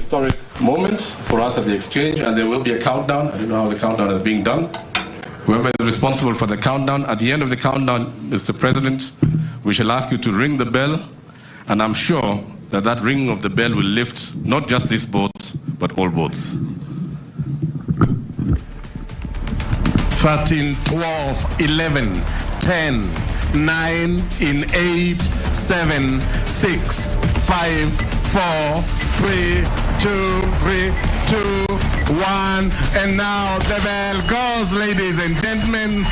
historic moment for us at the exchange, and there will be a countdown. I don't know how the countdown is being done. Whoever is responsible for the countdown, at the end of the countdown, Mr. President, we shall ask you to ring the bell, and I'm sure that that ringing of the bell will lift not just this boat, but all boats. 13, 12, 11, 10, 9, in 8, 7, 6, 5, 4, 3, 2, 3, 2, 1, and now the bell goes, ladies and gentlemen.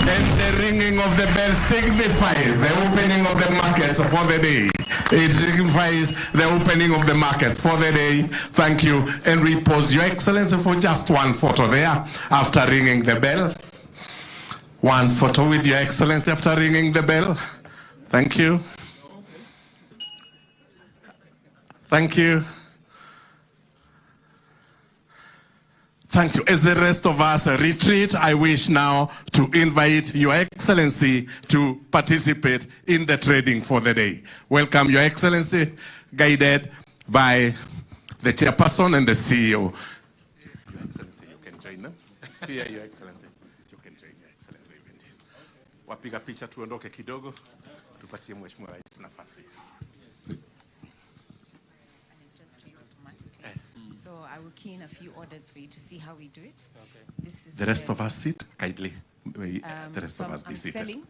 And the ringing of the bell signifies the opening of the markets for the day. It signifies the opening of the markets for the day. Thank you. And we pause, Your Excellency, for just one photo there after ringing the bell. One photo with Your Excellency after ringing the bell. Thank you. Thank you. Thank you. As the rest of us retreat, I wish now to invite Your Excellency to participate in the trading for the day. Welcome, Your Excellency, guided by the chairperson and the CEO. Your Excellency, you can join them. Here, Your Excellency. You can join Your Excellency. Wapiga picha tuondoke kidogo, tupatie Mheshimiwa Rais nafasi. So I will key in a few orders for you to see how we do it. Okay. This is the rest of us sit kindly. The rest of us be seated. Selling